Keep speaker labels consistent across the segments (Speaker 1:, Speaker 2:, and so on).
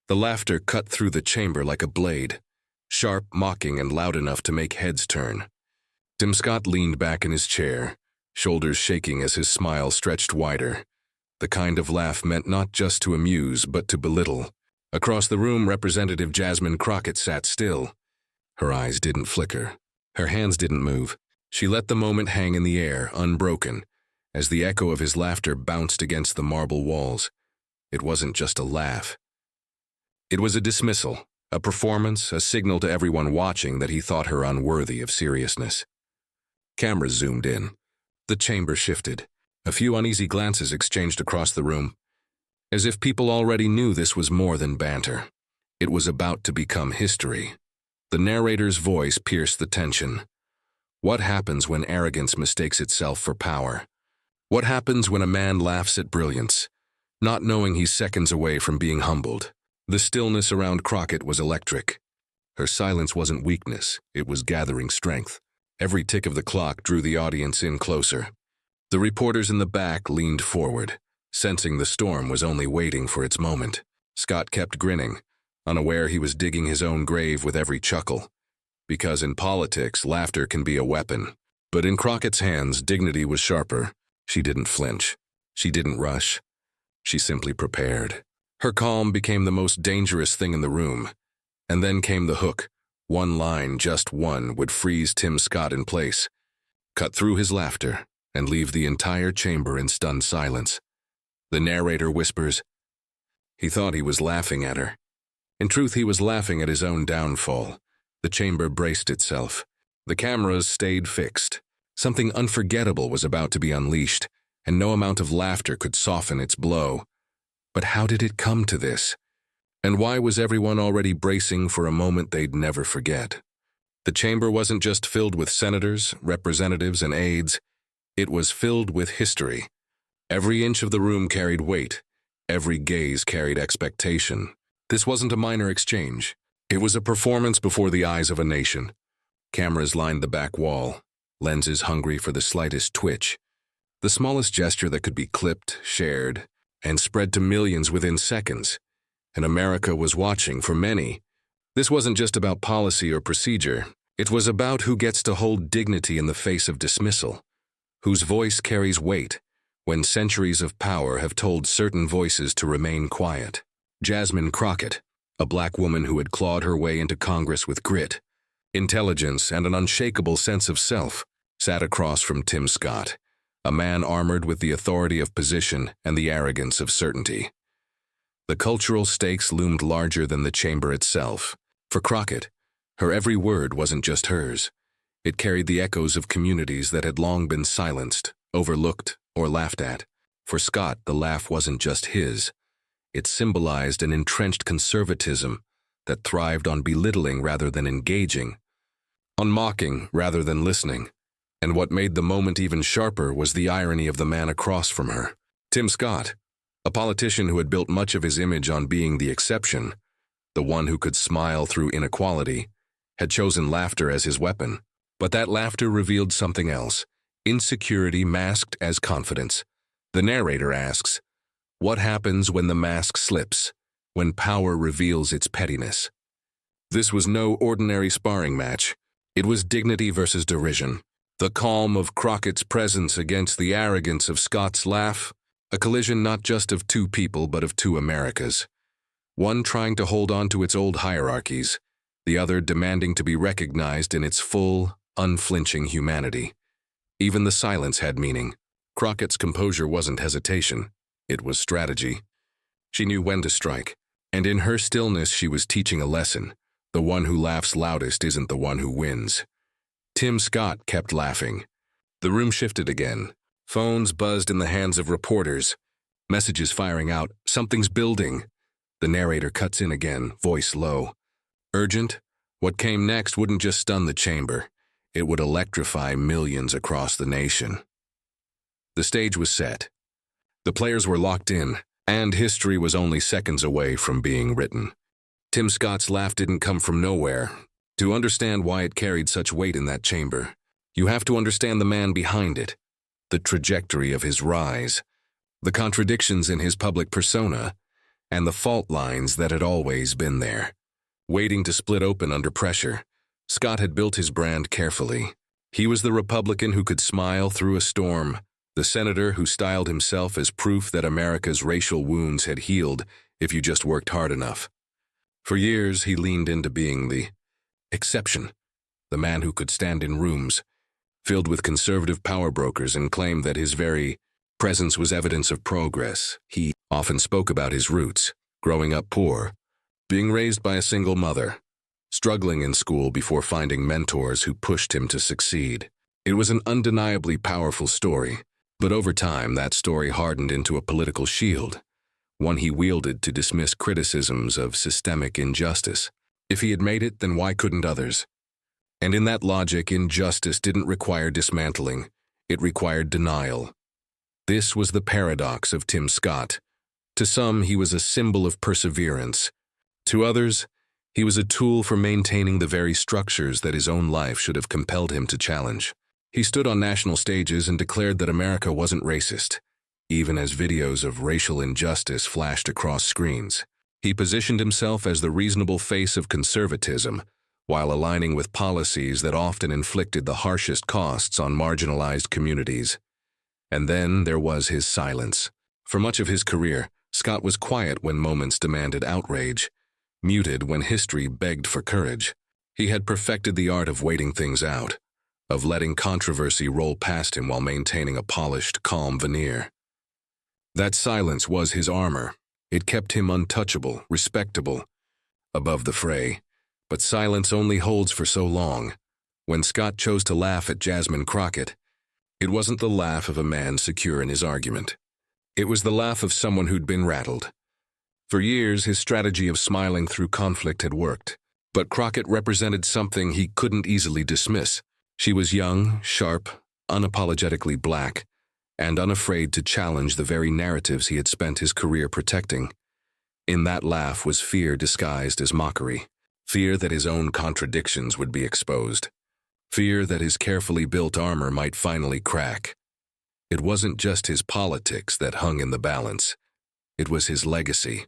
Speaker 1: The laughter cut through the chamber like a blade, sharp, mocking, and loud enough to make heads turn. Tim Scott leaned back in his chair, shoulders shaking as his smile stretched wider. The kind of laugh meant not just to amuse, but to belittle. Across the room, Representative Jasmine Crockett sat still. Her eyes didn't flicker. Her hands didn't move. She let the moment hang in the air, unbroken, as the echo of his laughter bounced against the marble walls. It wasn't just a laugh. It was a dismissal, a performance, a signal to everyone watching that he thought her unworthy of seriousness. Cameras zoomed in. The chamber shifted. A few uneasy glances exchanged across the room, as if people already knew this was more than banter. It was about to become history. The narrator's voice pierced the tension. What happens when arrogance mistakes itself for power? What happens when a man laughs at brilliance, not knowing he's seconds away from being humbled? The stillness around Crockett was electric. Her silence wasn't weakness, it was gathering strength. Every tick of the clock drew the audience in closer. The reporters in the back leaned forward, sensing the storm was only waiting for its moment. Scott kept grinning, unaware he was digging his own grave with every chuckle. Because in politics, laughter can be a weapon. But in Crockett's hands, dignity was sharper. She didn't flinch. She didn't rush. She simply prepared. Her calm became the most dangerous thing in the room. And then came the hook. One line, just one, would freeze Tim Scott in place, cut through his laughter, and leave the entire chamber in stunned silence. The narrator whispers, "He thought he was laughing at her." In truth, he was laughing at his own downfall. The chamber braced itself. The cameras stayed fixed. Something unforgettable was about to be unleashed, and no amount of laughter could soften its blow. But how did it come to this? And why was everyone already bracing for a moment they'd never forget? The chamber wasn't just filled with senators, representatives, and aides. It was filled with history. Every inch of the room carried weight. Every gaze carried expectation. This wasn't a minor exchange. It was a performance before the eyes of a nation. Cameras lined the back wall, lenses hungry for the slightest twitch. The smallest gesture that could be clipped, shared, and spread to millions within seconds. And America was watching for many. This wasn't just about policy or procedure. It was about who gets to hold dignity in the face of dismissal, whose voice carries weight when centuries of power have told certain voices to remain quiet. Jasmine Crockett, a black woman who had clawed her way into Congress with grit, intelligence, and an unshakable sense of self, sat across from Tim Scott, a man armored with the authority of position and the arrogance of certainty. The cultural stakes loomed larger than the chamber itself. For Crockett, her every word wasn't just hers. It carried the echoes of communities that had long been silenced, overlooked, or laughed at. For Scott, the laugh wasn't just his. It symbolized an entrenched conservatism that thrived on belittling rather than engaging, on mocking rather than listening. And what made the moment even sharper was the irony of the man across from her. Tim Scott, a politician who had built much of his image on being the exception, the one who could smile through inequality, had chosen laughter as his weapon. But that laughter revealed something else, insecurity masked as confidence. The narrator asks, what happens when the mask slips, when power reveals its pettiness? This was no ordinary sparring match. It was dignity versus derision. The calm of Crockett's presence against the arrogance of Scott's laugh, a collision not just of two people but of two Americas. One trying to hold on to its old hierarchies, the other demanding to be recognized in its full, unflinching humanity. Even the silence had meaning. Crockett's composure wasn't hesitation, it was strategy. She knew when to strike, and in her stillness she was teaching a lesson. The one who laughs loudest isn't the one who wins. Tim Scott kept laughing. The room shifted again. Phones buzzed in the hands of reporters. Messages firing out, something's building. The narrator cuts in again, voice low. Urgent? What came next wouldn't just stun the chamber. It would electrify millions across the nation. The stage was set. The players were locked in, and history was only seconds away from being written. Tim Scott's laugh didn't come from nowhere. To understand why it carried such weight in that chamber, you have to understand the man behind it, the trajectory of his rise, the contradictions in his public persona, and the fault lines that had always been there, waiting to split open under pressure. Scott had built his brand carefully. He was the Republican who could smile through a storm, the senator who styled himself as proof that America's racial wounds had healed if you just worked hard enough. For years, he leaned into being the exception, the man who could stand in rooms filled with conservative power brokers and claim that his very presence was evidence of progress. He often spoke about his roots, growing up poor, being raised by a single mother, struggling in school before finding mentors who pushed him to succeed. It was an undeniably powerful story, but over time that story hardened into a political shield, one he wielded to dismiss criticisms of systemic injustice. If he had made it, then why couldn't others? And in that logic, injustice didn't require dismantling, it required denial. This was the paradox of Tim Scott. To some, he was a symbol of perseverance. To others, he was a tool for maintaining the very structures that his own life should have compelled him to challenge. He stood on national stages and declared that America wasn't racist, even as videos of racial injustice flashed across screens. He positioned himself as the reasonable face of conservatism, while aligning with policies that often inflicted the harshest costs on marginalized communities. And then there was his silence. For much of his career, Scott was quiet when moments demanded outrage, muted when history begged for courage. He had perfected the art of waiting things out, of letting controversy roll past him while maintaining a polished, calm veneer. That silence was his armor. It kept him untouchable, respectable, above the fray. But silence only holds for so long. When Scott chose to laugh at Jasmine Crockett, it wasn't the laugh of a man secure in his argument. It was the laugh of someone who'd been rattled. For years, his strategy of smiling through conflict had worked, but Crockett represented something he couldn't easily dismiss. She was young, sharp, unapologetically black, and unafraid to challenge the very narratives he had spent his career protecting. In that laugh was fear disguised as mockery. Fear that his own contradictions would be exposed. Fear that his carefully built armor might finally crack. It wasn't just his politics that hung in the balance. It was his legacy.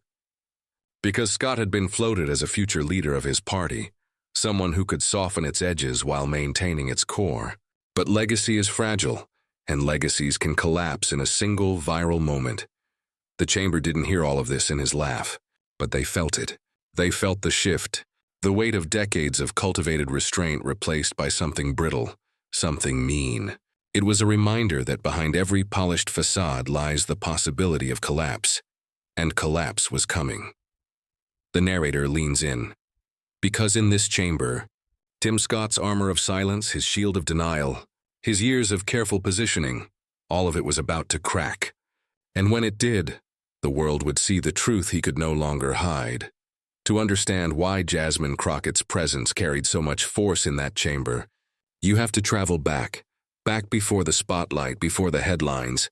Speaker 1: Because Scott had been floated as a future leader of his party, someone who could soften its edges while maintaining its core. But legacy is fragile, and legacies can collapse in a single viral moment. The chamber didn't hear all of this in his laugh, but they felt it. They felt the shift. The weight of decades of cultivated restraint replaced by something brittle, something mean. It was a reminder that behind every polished facade lies the possibility of collapse, and collapse was coming. The narrator leans in. Because in this chamber, Tim Scott's armor of silence, his shield of denial, his years of careful positioning, all of it was about to crack. And when it did, the world would see the truth he could no longer hide. To understand why Jasmine Crockett's presence carried so much force in that chamber, you have to travel back before the spotlight, before the headlines,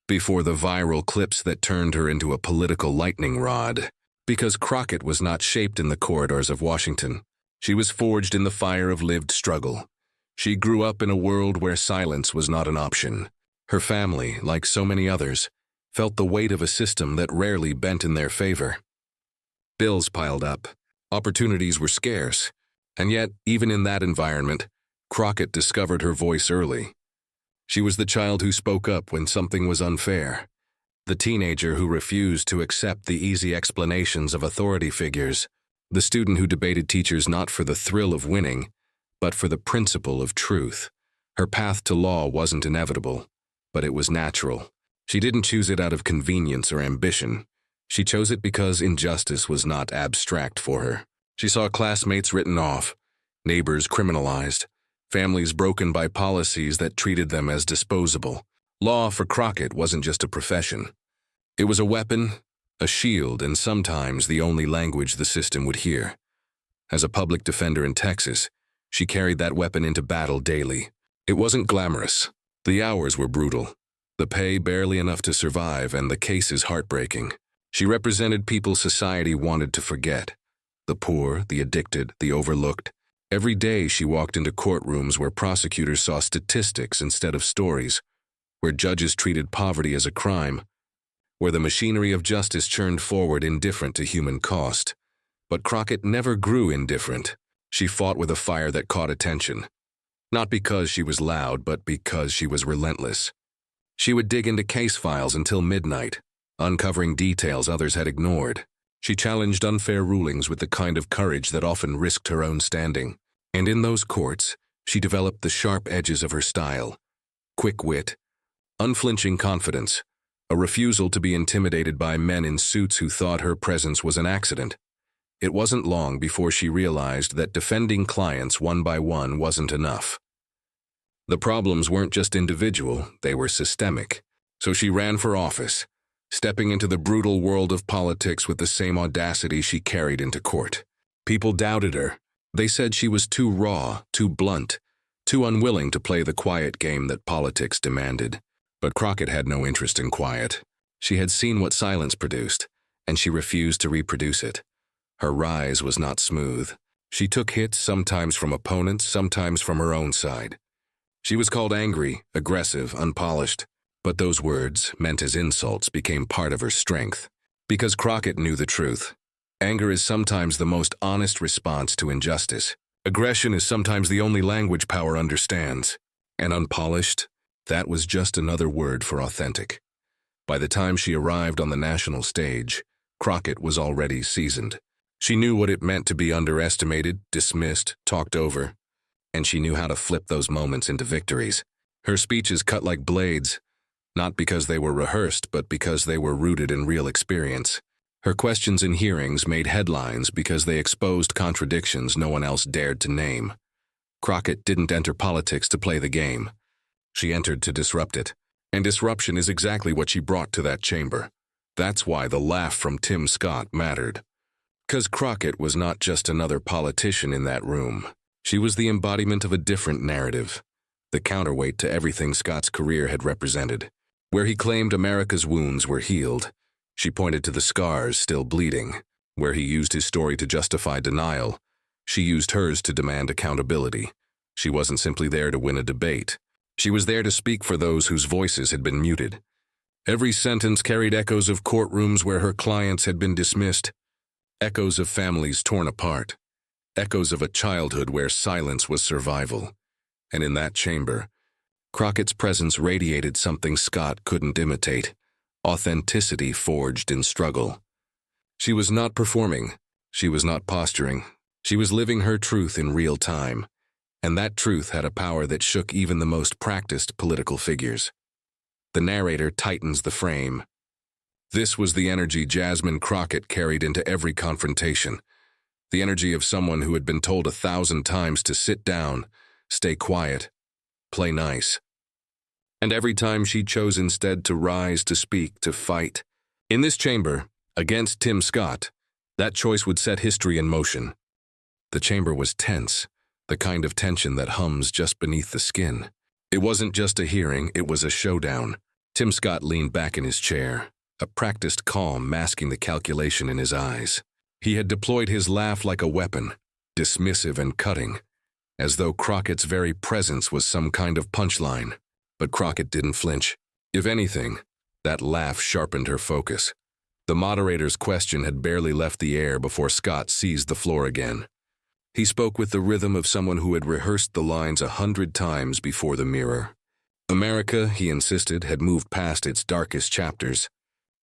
Speaker 1: before the viral clips that turned her into a political lightning rod. Because Crockett was not shaped in the corridors of Washington. She was forged in the fire of lived struggle. She grew up in a world where silence was not an option. Her family, like so many others, felt the weight of a system that rarely bent in their favor. Bills piled up, opportunities were scarce, and yet, even in that environment, Crockett discovered her voice early. She was the child who spoke up when something was unfair, the teenager who refused to accept the easy explanations of authority figures, the student who debated teachers not for the thrill of winning, but for the principle of truth. Her path to law wasn't inevitable, but it was natural. She didn't choose it out of convenience or ambition. She chose it because injustice was not abstract for her. She saw classmates written off, neighbors criminalized, families broken by policies that treated them as disposable. Law for Crockett wasn't just a profession. It was a weapon, a shield, and sometimes the only language the system would hear. As a public defender in Texas, she carried that weapon into battle daily. It wasn't glamorous. The hours were brutal, the pay barely enough to survive, and the cases heartbreaking. She represented people society wanted to forget. The poor, the addicted, the overlooked. Every day she walked into courtrooms where prosecutors saw statistics instead of stories, where judges treated poverty as a crime, where the machinery of justice churned forward indifferent to human cost. But Crockett never grew indifferent. She fought with a fire that caught attention. Not because she was loud, but because she was relentless. She would dig into case files until midnight, uncovering details others had ignored. She challenged unfair rulings with the kind of courage that often risked her own standing. And in those courts, she developed the sharp edges of her style. Quick wit, unflinching confidence, a refusal to be intimidated by men in suits who thought her presence was an accident. It wasn't long before she realized that defending clients one by one wasn't enough. The problems weren't just individual, they were systemic. So she ran for office, stepping into the brutal world of politics with the same audacity she carried into court. People doubted her. They said she was too raw, too blunt, too unwilling to play the quiet game that politics demanded. But Crockett had no interest in quiet. She had seen what silence produced, and she refused to reproduce it. Her rise was not smooth. She took hits sometimes from opponents, sometimes from her own side. She was called angry, aggressive, unpolished. But those words, meant as insults, became part of her strength. Because Crockett knew the truth. Anger is sometimes the most honest response to injustice. Aggression is sometimes the only language power understands. And unpolished, that was just another word for authentic. By the time she arrived on the national stage, Crockett was already seasoned. She knew what it meant to be underestimated, dismissed, talked over. And she knew how to flip those moments into victories. Her speeches cut like blades, not because they were rehearsed, but because they were rooted in real experience. Her questions in hearings made headlines because they exposed contradictions no one else dared to name. Crockett didn't enter politics to play the game. She entered to disrupt it. And disruption is exactly what she brought to that chamber. That's why the laugh from Tim Scott mattered. 'Cause Crockett was not just another politician in that room. She was the embodiment of a different narrative, the counterweight to everything Scott's career had represented. Where he claimed America's wounds were healed, she pointed to the scars still bleeding. Where he used his story to justify denial, she used hers to demand accountability. She wasn't simply there to win a debate. She was there to speak for those whose voices had been muted. Every sentence carried echoes of courtrooms where her clients had been dismissed, echoes of families torn apart, echoes of a childhood where silence was survival. And in that chamber, Crockett's presence radiated something Scott couldn't imitate, authenticity forged in struggle. She was not performing, she was not posturing, she was living her truth in real time, and that truth had a power that shook even the most practiced political figures. The narrator tightens the frame. This was the energy Jasmine Crockett carried into every confrontation, the energy of someone who had been told 1,000 times to sit down, stay quiet, play nice. And every time she chose instead to rise, to speak, to fight. In this chamber, against Tim Scott, that choice would set history in motion. The chamber was tense, the kind of tension that hums just beneath the skin. It wasn't just a hearing, it was a showdown. Tim Scott leaned back in his chair, a practiced calm masking the calculation in his eyes. He had deployed his laugh like a weapon, dismissive and cutting, as though Crockett's very presence was some kind of punchline. But Crockett didn't flinch. If anything, that laugh sharpened her focus. The moderator's question had barely left the air before Scott seized the floor again. He spoke with the rhythm of someone who had rehearsed the lines 100 times before the mirror. America, he insisted, had moved past its darkest chapters.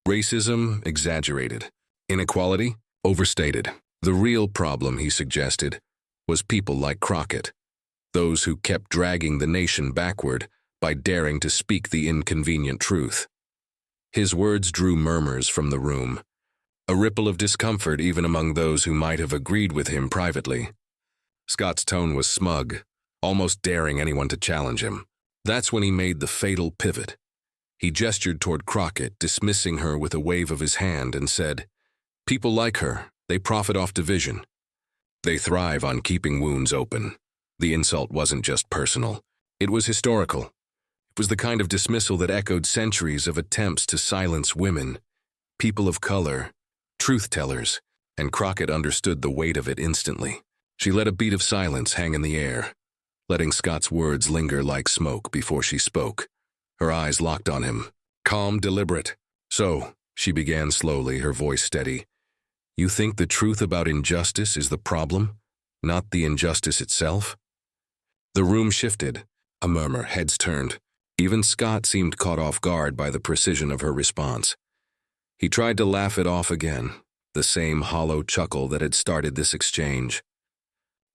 Speaker 1: Racism, exaggerated. Inequality, overstated. The real problem, he suggested, was people like Crockett, those who kept dragging the nation backward by daring to speak the inconvenient truth. His words drew murmurs from the room, a ripple of discomfort even among those who might have agreed with him privately. Scott's tone was smug, almost daring anyone to challenge him. That's when he made the fatal pivot. He gestured toward Crockett, dismissing her with a wave of his hand, and said, "People like her, they profit off division. They thrive on keeping wounds open." The insult wasn't just personal. It was historical. It was the kind of dismissal that echoed centuries of attempts to silence women, people of color, truth-tellers, and Crockett understood the weight of it instantly. She let a beat of silence hang in the air, letting Scott's words linger like smoke before she spoke. Her eyes locked on him, calm, deliberate. "So, She began slowly, her voice steady. You think the truth about injustice is the problem, not the injustice itself? The room shifted. A murmur, heads turned. Even Scott seemed caught off guard by the precision of her response. He tried to laugh it off again, the same hollow chuckle that had started this exchange.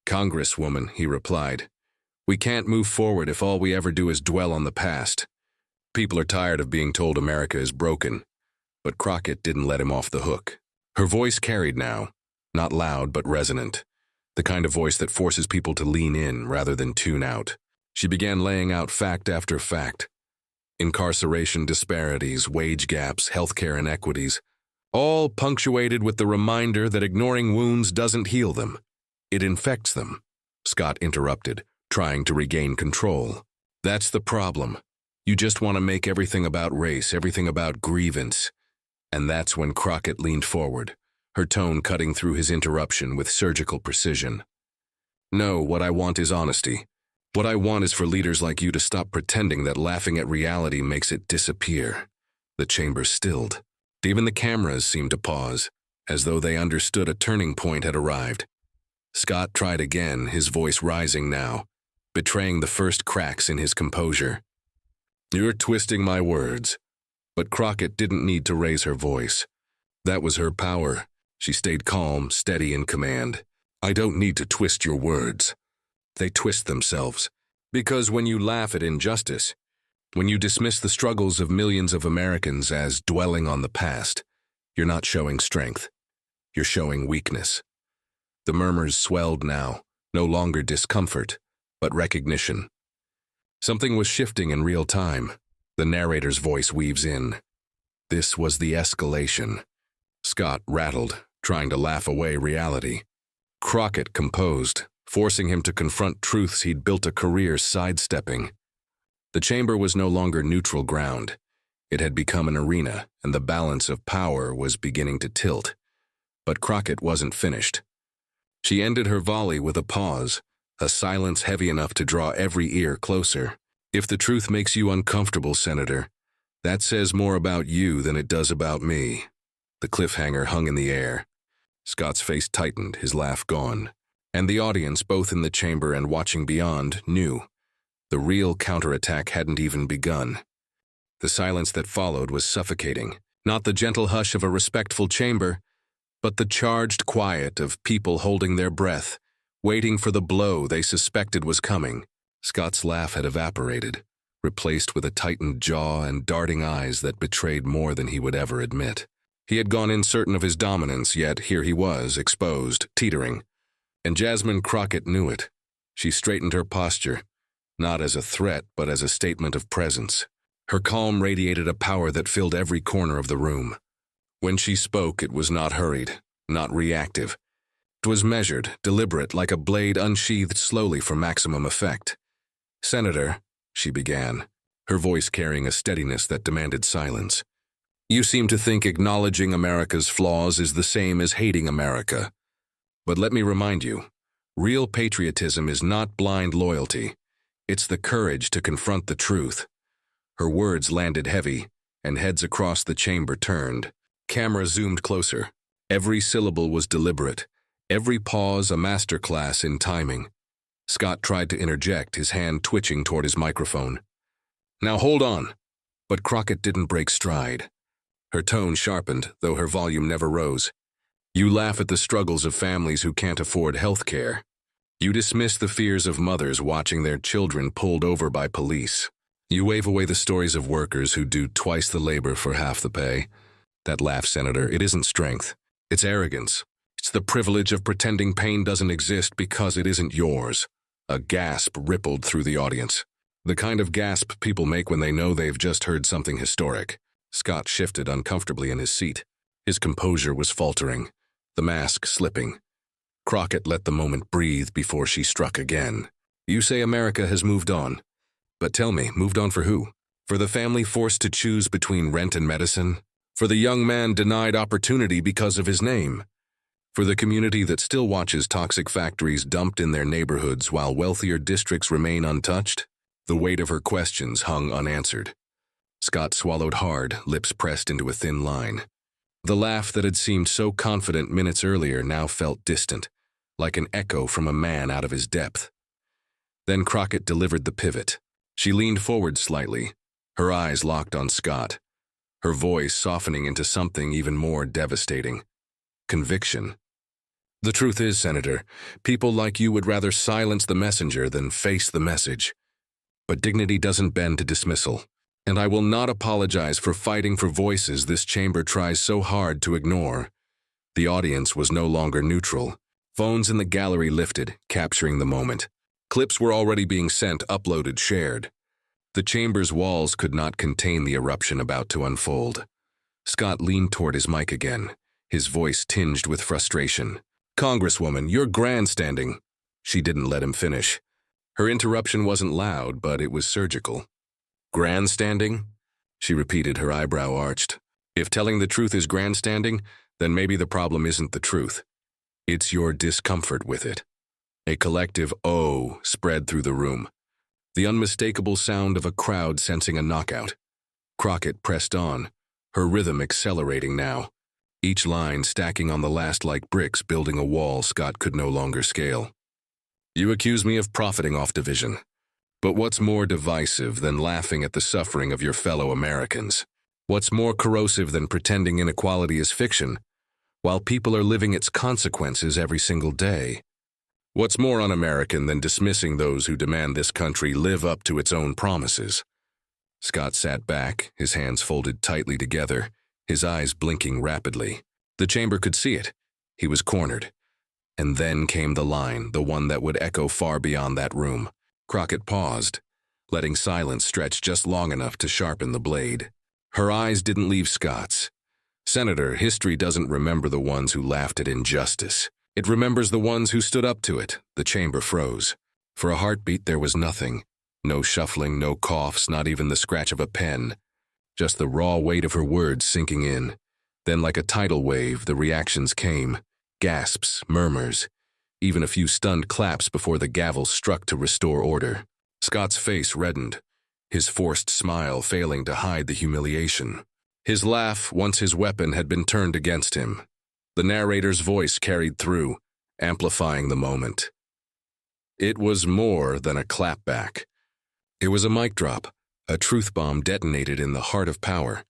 Speaker 1: Congresswoman, he replied, we can't move forward if all we ever do is dwell on the past. People are tired of being told America is broken. But Crockett didn't let him off the hook. Her voice carried now, not loud but resonant, the kind of voice that forces people to lean in rather than tune out. She began laying out fact after fact. Incarceration disparities, wage gaps, healthcare inequities, all punctuated with the reminder that ignoring wounds doesn't heal them. It infects them. Scott interrupted, trying to regain control. That's the problem. You just want to make everything about race, everything about grievance. And that's when Crockett leaned forward, her tone cutting through his interruption with surgical precision. No, what I want is honesty. What I want is for leaders like you to stop pretending that laughing at reality makes it disappear. The chamber stilled. Even the cameras seemed to pause, as though they understood a turning point had arrived. Scott tried again, his voice rising now, betraying the first cracks in his composure. You're twisting my words. But Crockett didn't need to raise her voice. That was her power. She stayed calm, steady in command. I don't need to twist your words. They twist themselves. Because when you laugh at injustice, when you dismiss the struggles of millions of Americans as dwelling on the past, you're not showing strength. You're showing weakness. The murmurs swelled now, no longer discomfort, but recognition. Something was shifting in real time. The narrator's voice weaves in. This was the escalation. Scott rattled, trying to laugh away reality. Crockett composed, forcing him to confront truths he'd built a career sidestepping. The chamber was no longer neutral ground. It had become an arena, and the balance of power was beginning to tilt. But Crockett wasn't finished. She ended her volley with a pause, a silence heavy enough to draw every ear closer. If the truth makes you uncomfortable, Senator, that says more about you than it does about me. The cliffhanger hung in the air. Scott's face tightened, his laugh gone. And the audience, both in the chamber and watching beyond, knew. The real counterattack hadn't even begun. The silence that followed was suffocating, not the gentle hush of a respectful chamber, but the charged quiet of people holding their breath, waiting for the blow they suspected was coming. Scott's laugh had evaporated, replaced with a tightened jaw and darting eyes that betrayed more than he would ever admit. He had gone in certain of his dominance, yet here he was, exposed, teetering. And Jasmine Crockett knew it. She straightened her posture, not as a threat, but as a statement of presence. Her calm radiated a power that filled every corner of the room. When she spoke, it was not hurried, not reactive. It was measured, deliberate, like a blade unsheathed slowly for maximum effect. Senator, she began, her voice carrying a steadiness that demanded silence. You seem to think acknowledging America's flaws is the same as hating America. But let me remind you, real patriotism is not blind loyalty. It's the courage to confront the truth. Her words landed heavy, and heads across the chamber turned. Camera zoomed closer. Every syllable was deliberate, every pause a masterclass in timing. Scott tried to interject, his hand twitching toward his microphone. Now hold on. But Crockett didn't break stride. Her tone sharpened, though her volume never rose. You laugh at the struggles of families who can't afford health care. You dismiss the fears of mothers watching their children pulled over by police. You wave away the stories of workers who do twice the labor for half the pay. That laugh, Senator, it isn't strength. It's arrogance. It's the privilege of pretending pain doesn't exist because it isn't yours. A gasp rippled through the audience. The kind of gasp people make when they know they've just heard something historic. Scott shifted uncomfortably in his seat. His composure was faltering, the mask slipping. Crockett let the moment breathe before she struck again. You say America has moved on. But tell me, moved on for who? For the family forced to choose between rent and medicine? For the young man denied opportunity because of his name? For the community that still watches toxic factories dumped in their neighborhoods while wealthier districts remain untouched? The weight of her questions hung unanswered. Scott swallowed hard, lips pressed into a thin line. The laugh that had seemed so confident minutes earlier now felt distant, like an echo from a man out of his depth. Then Crockett delivered the pivot. She leaned forward slightly, her eyes locked on Scott, her voice softening into something even more devastating. Conviction. "The truth is, Senator, people like you would rather silence the messenger than face the message. But dignity doesn't bend to dismissal, and I will not apologize for fighting for voices this chamber tries so hard to ignore." The audience was no longer neutral. Phones in the gallery lifted, capturing the moment. Clips were already being sent, uploaded, shared. The chamber's walls could not contain the eruption about to unfold. Scott leaned toward his mic again, his voice tinged with frustration. "Congresswoman, you're grandstanding." She didn't let him finish. Her interruption wasn't loud, but it was surgical. "Grandstanding?" She repeated, her eyebrow arched. "If telling the truth is grandstanding, then maybe the problem isn't the truth. It's your discomfort with it." A collective "oh" spread through the room, the unmistakable sound of a crowd sensing a knockout. Crockett pressed on, her rhythm accelerating now, each line stacking on the last like bricks, building a wall Scott could no longer scale. "You accuse me of profiting off division. But what's more divisive than laughing at the suffering of your fellow Americans? What's more corrosive than pretending inequality is fiction, while people are living its consequences every single day? What's more un-American than dismissing those who demand this country live up to its own promises?" Scott sat back, his hands folded tightly together, his eyes blinking rapidly. The chamber could see it. He was cornered. And then came the line, the one that would echo far beyond that room. Crockett paused, letting silence stretch just long enough to sharpen the blade. Her eyes didn't leave Scott's. "Senator, history doesn't remember the ones who laughed at injustice. It remembers the ones who stood up to it." The chamber froze. For a heartbeat there was nothing. No shuffling, no coughs, not even the scratch of a pen. Just the raw weight of her words sinking in. Then like a tidal wave, the reactions came. Gasps, murmurs, even a few stunned claps before the gavel struck to restore order. Scott's face reddened, his forced smile failing to hide the humiliation. His laugh, once his weapon, had been turned against him. The narrator's voice carried through, amplifying the moment. It was more than a clapback. It was a mic drop, a truth bomb detonated in the heart of power.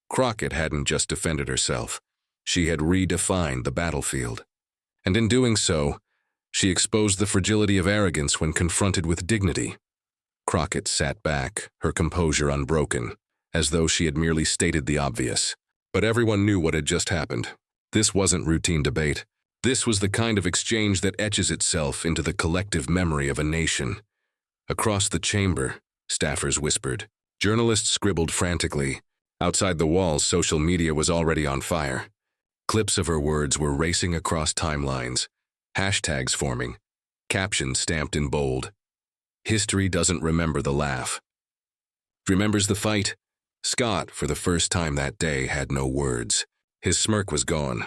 Speaker 1: Crockett hadn't just defended herself. She had redefined the battlefield. And in doing so, she exposed the fragility of arrogance when confronted with dignity. Crockett sat back, her composure unbroken, as though she had merely stated the obvious. But everyone knew what had just happened. This wasn't routine debate. This was the kind of exchange that etches itself into the collective memory of a nation. Across the chamber, staffers whispered. Journalists scribbled frantically. Outside the walls, social media was already on fire. Clips of her words were racing across timelines. Hashtags forming, captions stamped in bold. History doesn't remember the laugh. It remembers the fight. Scott, for the first time that day, had no words. His smirk was gone,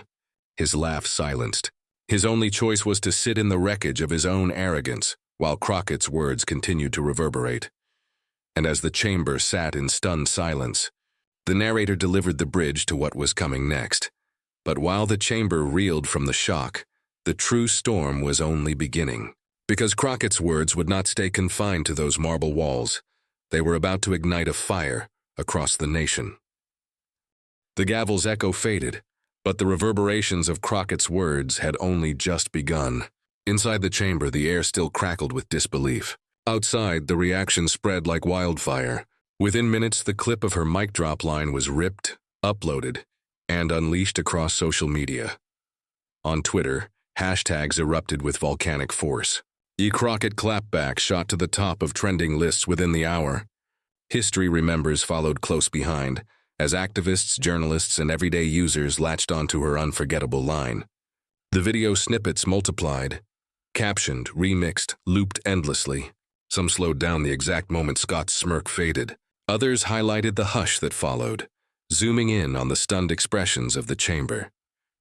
Speaker 1: his laugh silenced. His only choice was to sit in the wreckage of his own arrogance, while Crockett's words continued to reverberate. And as the chamber sat in stunned silence, the narrator delivered the bridge to what was coming next. But while the chamber reeled from the shock, the true storm was only beginning. Because Crockett's words would not stay confined to those marble walls. They were about to ignite a fire across the nation. The gavel's echo faded, but the reverberations of Crockett's words had only just begun. Inside the chamber, the air still crackled with disbelief. Outside, the reaction spread like wildfire. Within minutes, the clip of her mic drop line was ripped, uploaded, and unleashed across social media. On Twitter, hashtags erupted with volcanic force. Crockett clapback shot to the top of trending lists within the hour. History remembers followed close behind, as activists, journalists, and everyday users latched onto her unforgettable line. The video snippets multiplied, captioned, remixed, looped endlessly. Some slowed down the exact moment Scott's smirk faded. Others highlighted the hush that followed, zooming in on the stunned expressions of the chamber.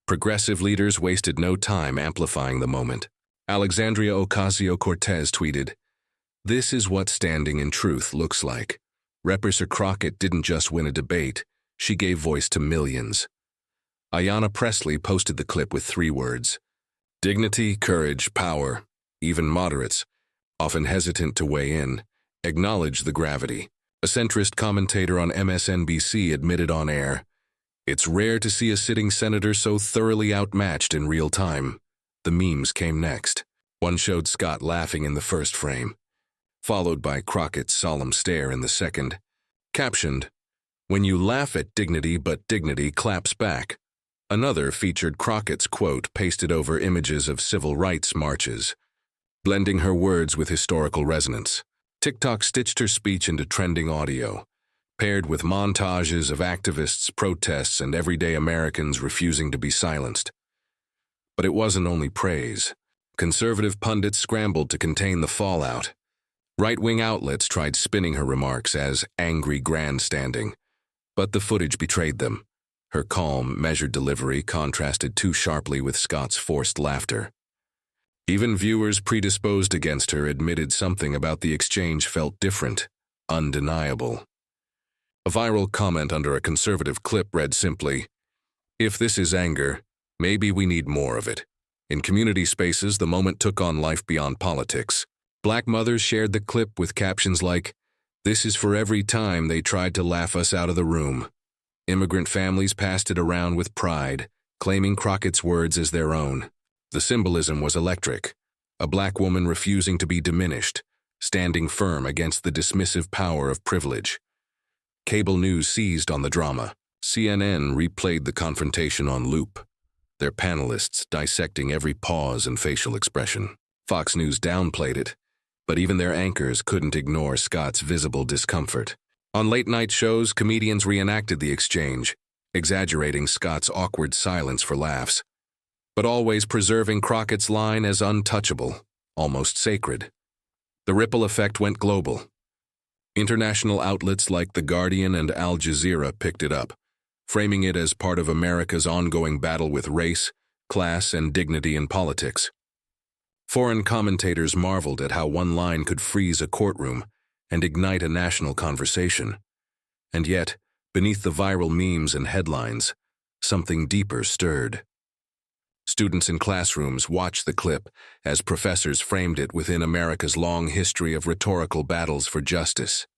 Speaker 1: Progressive leaders wasted no time amplifying the moment. Alexandria Ocasio-Cortez tweeted, "This is what standing in truth looks like. Representative Crockett didn't just win a debate, she gave voice to millions. Ayanna Pressley posted the clip with 3 words: dignity, courage, power. Even moderates, often hesitant to weigh in, acknowledge the gravity. A centrist commentator on MSNBC admitted on air, "It's rare to see a sitting senator so thoroughly outmatched in real time." The memes came next. One showed Scott laughing in the first frame, followed by Crockett's solemn stare in the second. Captioned, "When you laugh at dignity but dignity claps back." Another featured Crockett's quote pasted over images of civil rights marches, blending her words with historical resonance. TikTok stitched her speech into trending audio, paired with montages of activists, protests, and everyday Americans refusing to be silenced. But it wasn't only praise. Conservative pundits scrambled to contain the fallout. Right-wing outlets tried spinning her remarks as angry grandstanding, but the footage betrayed them. Her calm, measured delivery contrasted too sharply with Scott's forced laughter. Even viewers predisposed against her admitted something about the exchange felt different, undeniable. A viral comment under a conservative clip read simply, "If this is anger, maybe we need more of it." In community spaces, the moment took on life beyond politics. Black mothers shared the clip with captions like, "This is for every time they tried to laugh us out of the room." Immigrant families passed it around with pride, claiming Crockett's words as their own. The symbolism was electric. A black woman refusing to be diminished, standing firm against the dismissive power of privilege. Cable news seized on the drama. CNN replayed the confrontation on loop, their panelists dissecting every pause and facial expression. Fox News downplayed it, but even their anchors couldn't ignore Scott's visible discomfort. On late-night shows, comedians reenacted the exchange, exaggerating Scott's awkward silence for laughs, but always preserving Crockett's line as untouchable, almost sacred. The ripple effect went global. International outlets like The Guardian and Al Jazeera picked it up, framing it as part of America's ongoing battle with race, class, and dignity in politics. Foreign commentators marveled at how one line could freeze a courtroom and ignite a national conversation. And yet, beneath the viral memes and headlines, something deeper stirred. Students in classrooms watched the clip as professors framed it within America's long history of rhetorical battles for justice.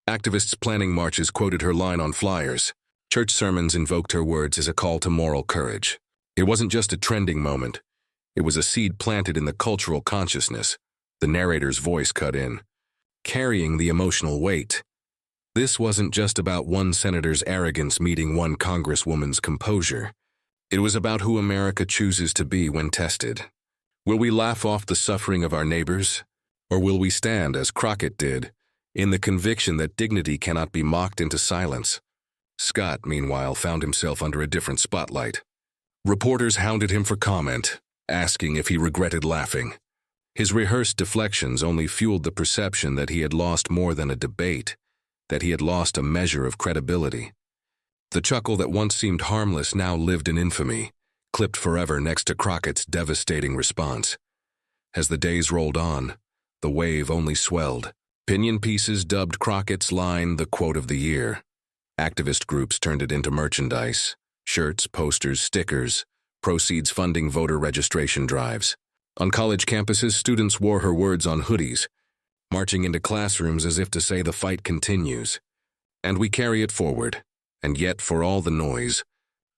Speaker 1: Activists planning marches quoted her line on flyers. Church sermons invoked her words as a call to moral courage. It wasn't just a trending moment. It was a seed planted in the cultural consciousness. The narrator's voice cut in, carrying the emotional weight. This wasn't just about one senator's arrogance meeting one congresswoman's composure. It was about who America chooses to be when tested. Will we laugh off the suffering of our neighbors? Or will we stand, as Crockett did, in the conviction that dignity cannot be mocked into silence? Scott, meanwhile, found himself under a different spotlight. Reporters hounded him for comment, asking if he regretted laughing. His rehearsed deflections only fueled the perception that he had lost more than a debate, that he had lost a measure of credibility. The chuckle that once seemed harmless now lived in infamy, clipped forever next to Crockett's devastating response. As the days rolled on, the wave only swelled. Opinion pieces dubbed Crockett's line the quote of the year. Activist groups turned it into merchandise, shirts, posters, stickers, proceeds funding voter registration drives. On college campuses, students wore her words on hoodies, marching into classrooms as if to say the fight continues. And we carry it forward. And yet, for all the noise,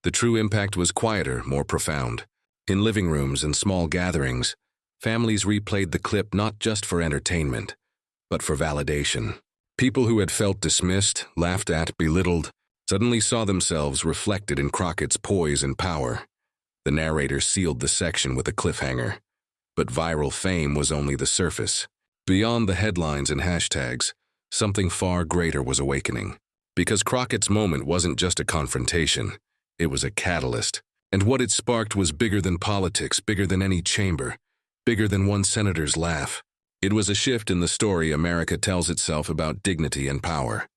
Speaker 1: the true impact was quieter, more profound. In living rooms and small gatherings, families replayed the clip not just for entertainment, but for validation. People who had felt dismissed, laughed at, belittled, suddenly saw themselves reflected in Crockett's poise and power. The narrator sealed the section with a cliffhanger. But viral fame was only the surface. Beyond the headlines and hashtags, something far greater was awakening. Because Crockett's moment wasn't just a confrontation, it was a catalyst. And what it sparked was bigger than politics, bigger than any chamber, bigger than one senator's laugh. It was a shift in the story America tells itself about dignity and power.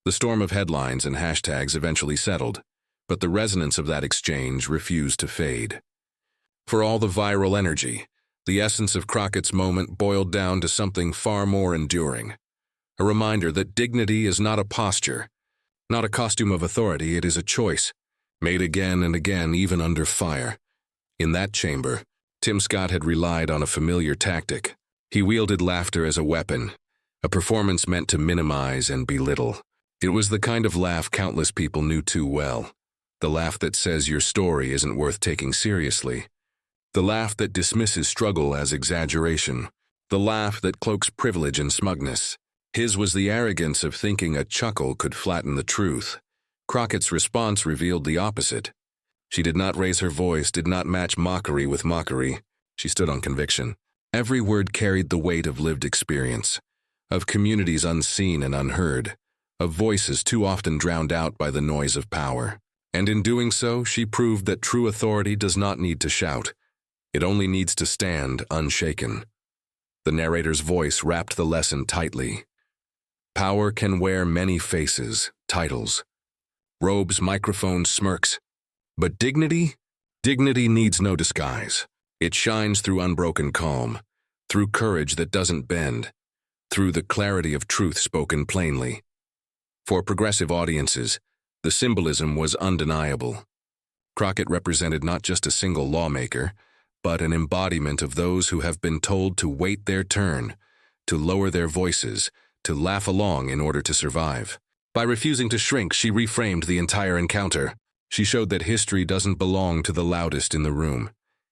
Speaker 1: The storm of headlines and hashtags eventually settled, but the resonance of that exchange refused to fade. For all the viral energy, the essence of Crockett's moment boiled down to something far more enduring. A reminder that dignity is not a posture, not a costume of authority, it is a choice, made again and again, even under fire. In that chamber, Tim Scott had relied on a familiar tactic. He wielded laughter as a weapon, a performance meant to minimize and belittle. It was the kind of laugh countless people knew too well. The laugh that says your story isn't worth taking seriously. The laugh that dismisses struggle as exaggeration. The laugh that cloaks privilege and smugness. His was the arrogance of thinking a chuckle could flatten the truth. Crockett's response revealed the opposite. She did not raise her voice, did not match mockery with mockery. She stood on conviction. Every word carried the weight of lived experience, of communities unseen and unheard, of voices too often drowned out by the noise of power. And in doing so, she proved that true authority does not need to shout. It only needs to stand unshaken. The narrator's voice wrapped the lesson tightly. Power can wear many faces, titles, robes, microphones, smirks. But dignity? Dignity needs no disguise. It shines through unbroken calm, through courage that doesn't bend, through the clarity of truth spoken plainly. For progressive audiences, the symbolism was undeniable. Crockett represented not just a single lawmaker, but an embodiment of those who have been told to wait their turn, to lower their voices, to laugh along in order to survive. By refusing to shrink, she reframed the entire encounter. She showed that history doesn't belong to the loudest in the room.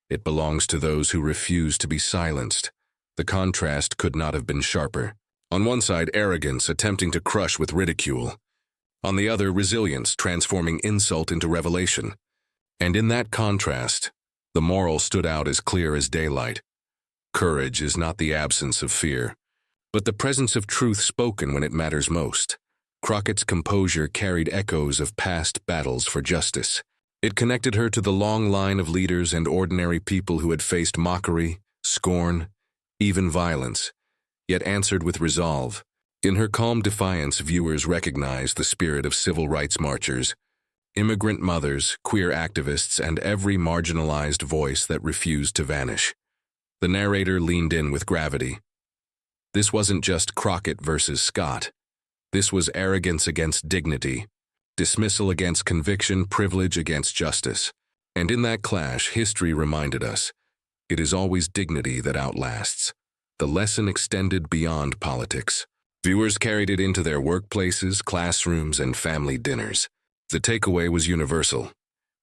Speaker 1: It belongs to those who refuse to be silenced. The contrast could not have been sharper. On one side, arrogance attempting to crush with ridicule. On the other, resilience transforming insult into revelation. And in that contrast, the moral stood out as clear as daylight. Courage is not the absence of fear, but the presence of truth spoken when it matters most. Crockett's composure carried echoes of past battles for justice. It connected her to the long line of leaders and ordinary people who had faced mockery, scorn, even violence, yet answered with resolve. In her calm defiance, viewers recognized the spirit of civil rights marchers, immigrant mothers, queer activists, and every marginalized voice that refused to vanish. The narrator leaned in with gravity. This wasn't just Crockett versus Scott. This was arrogance against dignity, dismissal against conviction, privilege against justice. And in that clash, history reminded us, it is always dignity that outlasts. The lesson extended beyond politics. Viewers carried it into their workplaces, classrooms, and family dinners. The takeaway was universal.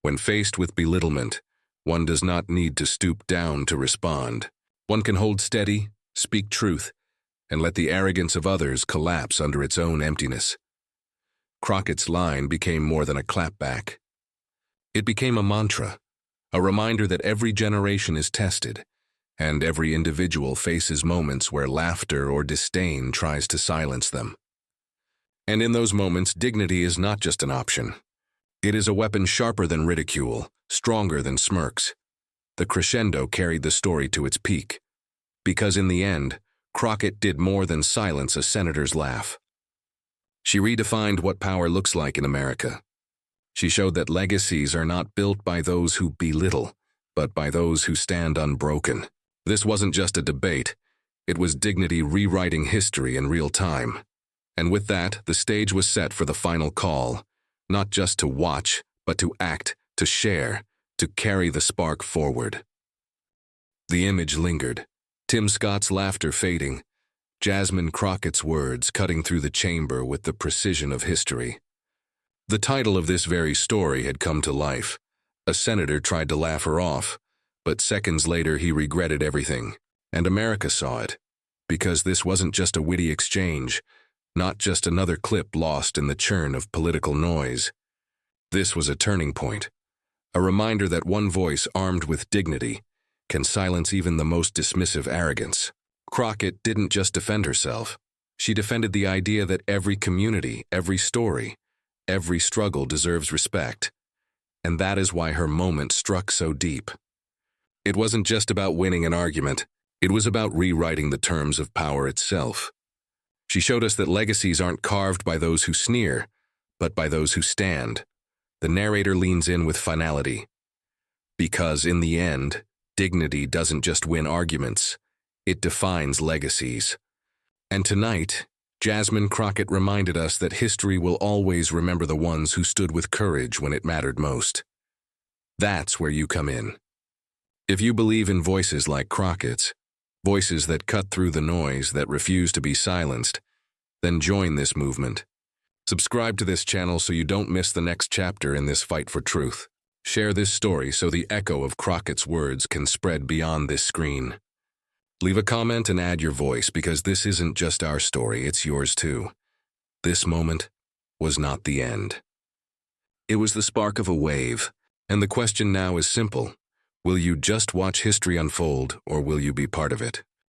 Speaker 1: When faced with belittlement, one does not need to stoop down to respond. One can hold steady, speak truth, and let the arrogance of others collapse under its own emptiness. Crockett's line became more than a clapback. It became a mantra, a reminder that every generation is tested, and every individual faces moments where laughter or disdain tries to silence them. And in those moments, dignity is not just an option. It is a weapon sharper than ridicule, stronger than smirks. The crescendo carried the story to its peak, because in the end, Crockett did more than silence a senator's laugh. She redefined what power looks like in America. She showed that legacies are not built by those who belittle, but by those who stand unbroken. This wasn't just a debate. It was dignity rewriting history in real time. And with that, the stage was set for the final call, not just to watch, but to act, to share, to carry the spark forward. The image lingered. Tim Scott's laughter fading, Jasmine Crockett's words cutting through the chamber with the precision of history. The title of this very story had come to life. A senator tried to laugh her off, but seconds later he regretted everything, and America saw it, because this wasn't just a witty exchange, not just another clip lost in the churn of political noise. This was a turning point, a reminder that one voice armed with dignity can silence even the most dismissive arrogance. Crockett didn't just defend herself. She defended the idea that every community, every story, every struggle deserves respect. And that is why her moment struck so deep. It wasn't just about winning an argument. It was about rewriting the terms of power itself. She showed us that legacies aren't carved by those who sneer, but by those who stand. The narrator leans in with finality. Because in the end, dignity doesn't just win arguments, it defines legacies. And tonight, Jasmine Crockett reminded us that history will always remember the ones who stood with courage when it mattered most. That's where you come in. If you believe in voices like Crockett's, voices that cut through the noise, that refuse to be silenced, then join this movement. Subscribe to this channel so you don't miss the next chapter in this fight for truth. Share this story so the echo of Crockett's words can spread beyond this screen. Leave a comment and add your voice, because this isn't just our story, it's yours too. This moment was not the end. It was the spark of a wave, and the question now is simple. Will you just watch history unfold, or will you be part of it?